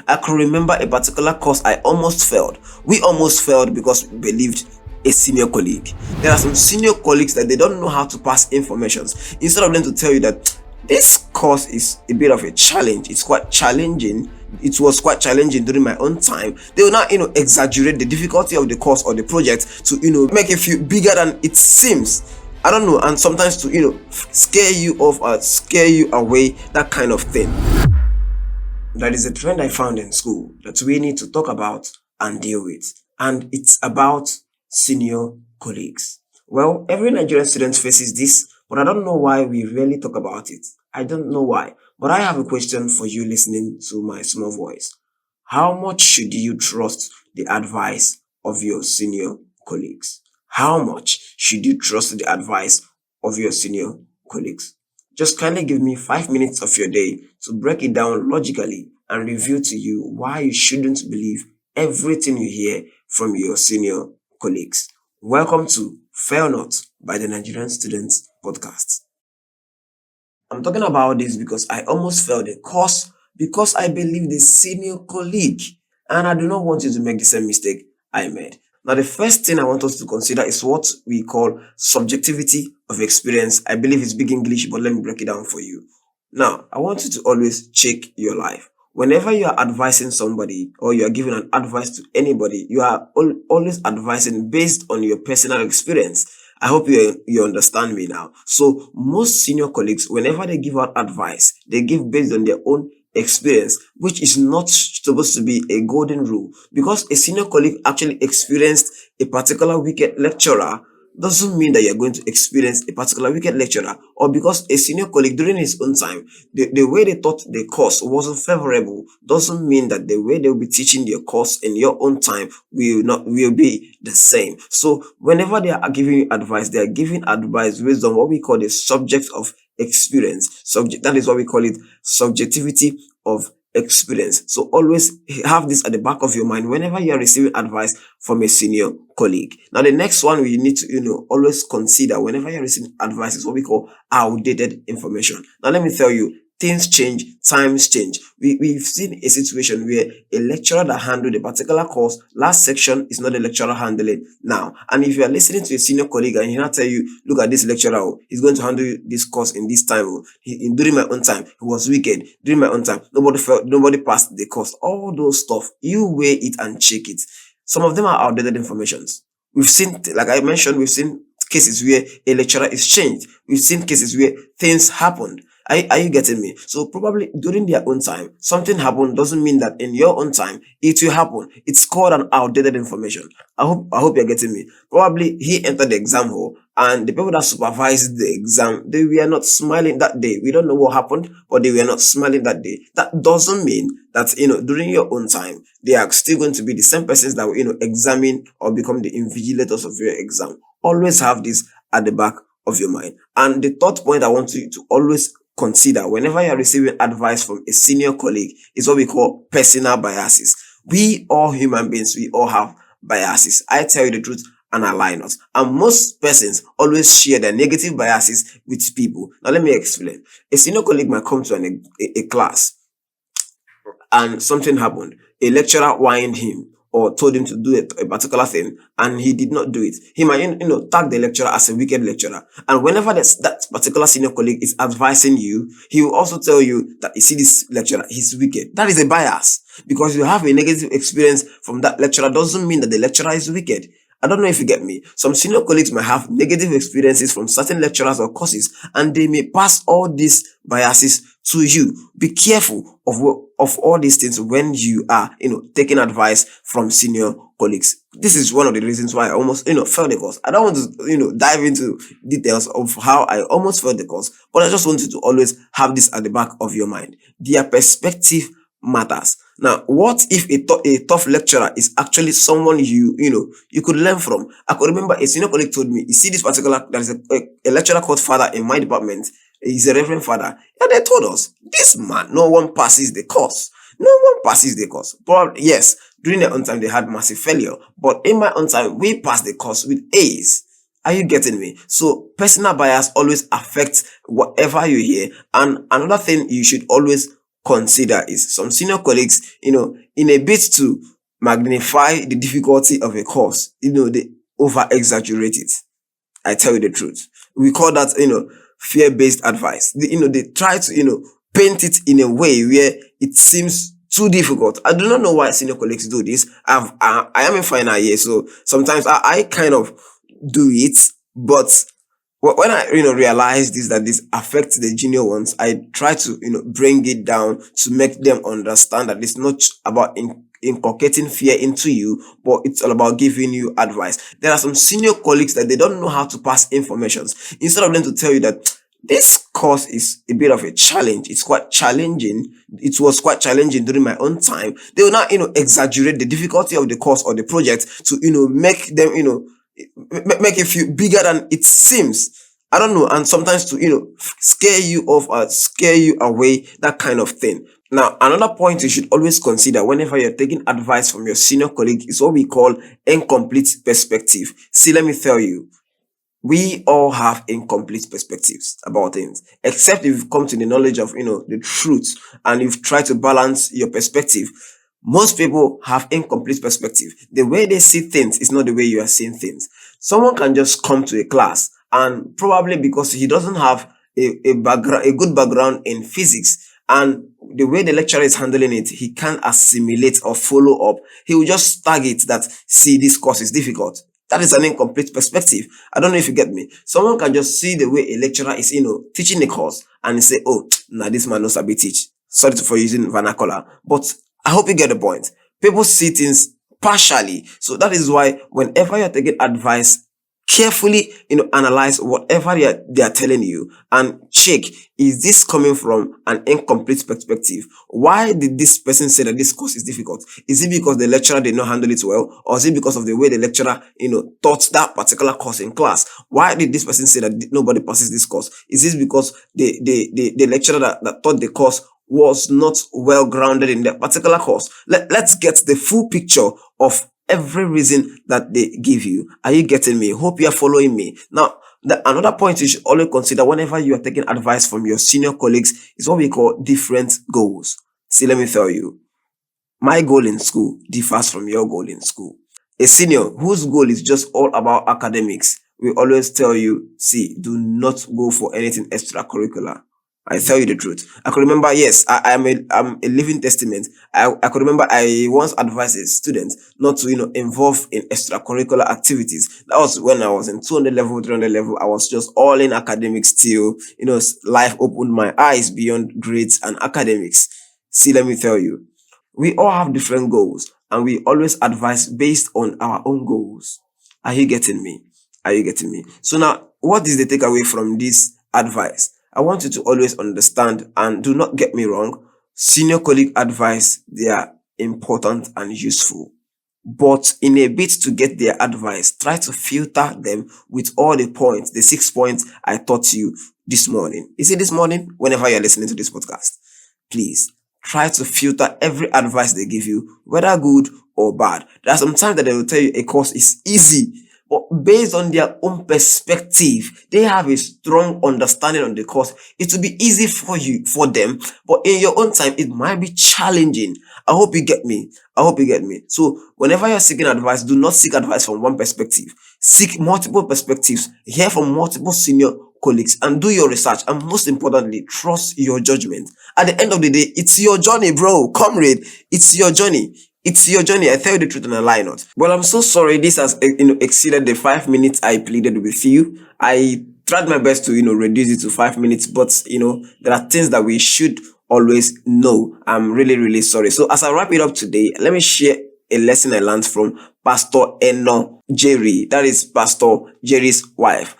I could remember a particular course I almost failed. We almost failed because we believed a senior colleague. There are some senior colleagues that they don't know how to pass informations. Instead of them to tell you that this course is a bit of a challenge, it's quite challenging. It was quite challenging during my own time. They will not, exaggerate the difficulty of the course or the project to, make it feel bigger than it seems. I don't know, and sometimes to, scare you off or scare you away, that kind of thing. That is a trend I found in school that we need to talk about and deal with. And it's about senior colleagues. Well, every Nigerian student faces this, but I don't know why we rarely talk about it. I don't know why. But I have a question for you listening to my small voice. How much should you trust the advice of your senior colleagues? How much should you trust the advice of your senior colleagues? Just kindly give me 5 minutes of your day to break it down logically and reveal to you why you shouldn't believe everything you hear from your senior colleagues. Welcome to Fail Not by the Nigerian Students Podcast. I'm talking about this because I almost failed a course because I believed a senior colleague, and I do not want you to make the same mistake I made. Now, the first thing I want us to consider is what we call subjectivity of experience. I believe it's big English, but let me break it down for you. Now, I want you to always check your life. Whenever you are advising somebody or you are giving an advice to anybody, you are always advising based on your personal experience. I hope you understand me now. So most senior colleagues, whenever they give out advice, they give based on their own experience, which is not supposed to be a golden rule. Because a senior colleague actually experienced a particular wicked lecturer doesn't mean that you're going to experience a particular wicked lecturer, or because a senior colleague during his own time, the way they taught the course wasn't favorable, doesn't mean that the way they'll be teaching their course in your own time will be the same. So whenever they are giving you advice, they are giving advice based on what we call the subject of experience. That is what we call it, subjectivity of experience. So always have this at the back of your mind whenever you are receiving advice from a senior colleague. Now, the next one we need to always consider whenever you're receiving advice is what we call outdated information. Now, let me tell you, things change, times change. We've seen a situation where a lecturer that handled a particular course last section is not the lecturer handling now. And if you are listening to a senior colleague and he not tell you, look at this lecturer, he's going to handle this course in this time. During my own time, he was wicked. During my own time, nobody passed the course. All those stuff, you weigh it and check it. Some of them are outdated informations. We've seen, like I mentioned, we've seen cases where a lecturer is changed. We've seen cases where things happened. Are you getting me? So probably during their own time, something happened doesn't mean that in your own time, it will happen. It's called an outdated information. I hope you're getting me. Probably he entered the exam hall and the people that supervised the exam, they were not smiling that day. We don't know what happened, but they were not smiling that day. That doesn't mean that, during your own time, they are still going to be the same persons that will, examine or become the invigilators of your exam. Always have this at the back of your mind. And the third point I want you to always consider whenever you're receiving advice from a senior colleague is what we call personal biases. We all human beings, we all have biases. I tell you the truth and I lie not. And most persons always share their negative biases with people. Now let me explain. A senior colleague might come to a class and something happened. A lecturer whined him or told him to do a particular thing and he did not do it. He might, tag the lecturer as a wicked lecturer. And whenever that particular senior colleague is advising you, he will also tell you that you see this lecturer, he's wicked. That is a bias. Because you have a negative experience from that lecturer doesn't mean that the lecturer is wicked. I don't know if you get me. Some senior colleagues might have negative experiences from certain lecturers or courses, and they may pass all these biases to you. Be careful of all these things when you are, taking advice from senior colleagues. This is one of the reasons why I almost, failed the course. I don't want to, dive into details of how I almost failed the course, but I just want you to always have this at the back of your mind. Their perspective matters. Now, what if a tough lecturer is actually someone you could learn from? I could remember a senior colleague told me, you see this particular, there is a lecturer called father in my department. He's a reverend father. And they told us, this man, no one passes the course. No one passes the course. But yes, during their own time, they had massive failure. But in my own time, we passed the course with A's. Are you getting me? So personal bias always affects whatever you hear. And another thing you should always consider is some senior colleagues, in a bit to magnify the difficulty of a course, they over exaggerate it. I tell you the truth. We call that, fear-based advice. They try to, paint it in a way where it seems too difficult. I do not know why senior colleagues do this. I am in final year, so sometimes I kind of do it, but when I realize this, that this affects the junior ones, I try to bring it down to make them understand that it's not about inculcating fear into you, but it's all about giving you advice. There are some senior colleagues that they don't know how to pass informations. Instead of them to tell you that this course is a bit of a challenge, it's quite challenging. It was quite challenging during my own time. They will not exaggerate the difficulty of the course or the project to make them make it feel bigger than it seems. I don't know, and sometimes to scare you off or scare you away, that kind of thing. Now, another point you should always consider whenever you're taking advice from your senior colleague is what we call incomplete perspective. See, let me tell you, we all have incomplete perspectives about things, except if you've come to the knowledge of the truth and you've tried to balance your perspective. Most people have incomplete perspective. The way they see things is not the way you are seeing things. Someone can just come to a class and probably because he doesn't have a good background in physics, and the way the lecturer is handling it, he can't assimilate or follow up. He will just target that, see, this course is difficult. That is an incomplete perspective. I don't know if you get me. Someone can just see the way a lecturer is, teaching the course and say, oh, nah, this man knows a bit teach. Sorry for using vernacular, but I hope you get the point. People see things partially. So that is why whenever you're taking advice, carefully, analyze whatever they are telling you and check, is this coming from an incomplete perspective? Why did this person say that this course is difficult? Is it because the lecturer did not handle it well? Or is it because of the way the lecturer, taught that particular course in class? Why did this person say that nobody passes this course? Is this because the lecturer that taught the course was not well grounded in that particular course? Let's get the full picture of every reason that they give you. Are you getting me? Hope you are following me. Now, another point you should always consider whenever you are taking advice from your senior colleagues is what we call different goals. See, let me tell you, my goal in school differs from your goal in school. A senior whose goal is just all about academics will always tell you, see, do not go for anything extracurricular. I tell you the truth. I could remember, yes, I'm a living testament. I could remember I once advised a student not to, involve in extracurricular activities. That was when I was in 200 level, 300 level. I was just all in academics till, life opened my eyes beyond grades and academics. See, let me tell you, we all have different goals and we always advise based on our own goals. Are you getting me? Are you getting me? So now, what is the takeaway from this advice? I want you to always understand, and do not get me wrong, senior colleague advice, they are important and useful. But in a bit to get their advice, try to filter them with all the points, the 6 points I taught you this morning. Is it this morning? Whenever you're listening to this podcast, please try to filter every advice they give you, whether good or bad. There are some times that they will tell you a course is easy, but based on their own perspective, they have a strong understanding on the course. It will be easy for them, but in your own time, it might be challenging. I hope you get me. I hope you get me. So whenever you're seeking advice, do not seek advice from one perspective. Seek multiple perspectives. Hear from multiple senior colleagues and do your research. And most importantly, trust your judgment. At the end of the day, it's your journey, bro. Comrade, it's your journey. It's your journey. I tell you the truth and I lie not. Well, I'm so sorry. This has exceeded the 5 minutes I pleaded with you. I tried my best to reduce it to 5 minutes, but there are things that we should always know. I'm really, really sorry. So as I wrap it up today, let me share a lesson I learned from Pastor Eno Jerry. That is Pastor Jerry's wife.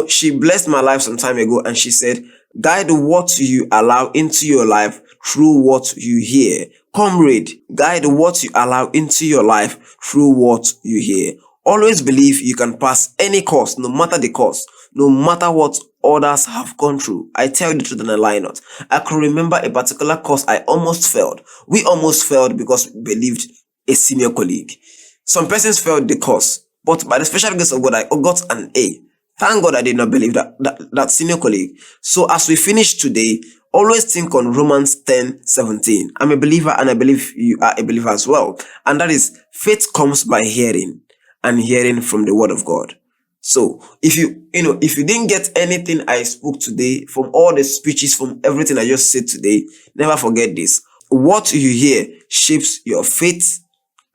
She blessed my life some time ago, and she said, guide what you allow into your life through what you hear. Comrade, guide what you allow into your life through what you hear. Always believe you can pass any course, no matter the course, no matter what others have gone through. I tell you the truth and I lie not. I can remember a particular course I almost failed. We almost failed because we believed a senior colleague. Some persons failed the course, but by the special grace of God, I got an A. Thank God I did not believe that senior colleague. So as we finish today, always think on Romans 10:17. I'm a believer and I believe you are a believer as well. And that is, faith comes by hearing, and hearing from the word of God. So if you didn't get anything I spoke today, from all the speeches, from everything I just said today, never forget this. What you hear shapes your faith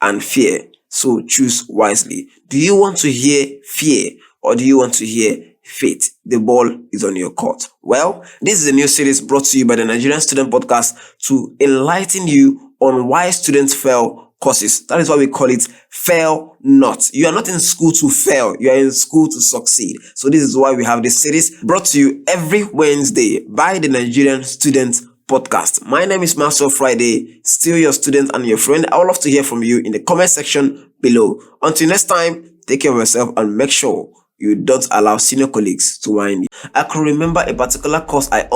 and fear. So choose wisely. Do you want to hear fear, or do you want to hear faith? The ball is on your court. Well, this is a new series brought to you by the Nigerian Student Podcast to enlighten you on why students fail courses. That is why we call it Fail Not. You are not in school to fail, you are in school to succeed. So this is why we have this series brought to you every Wednesday by the Nigerian Student Podcast. My name is Master Friday, still your student and your friend. I would love to hear from you in the comment section below. Until next time, take care of yourself and make sure you don't allow senior colleagues to whine you. I can remember a particular course I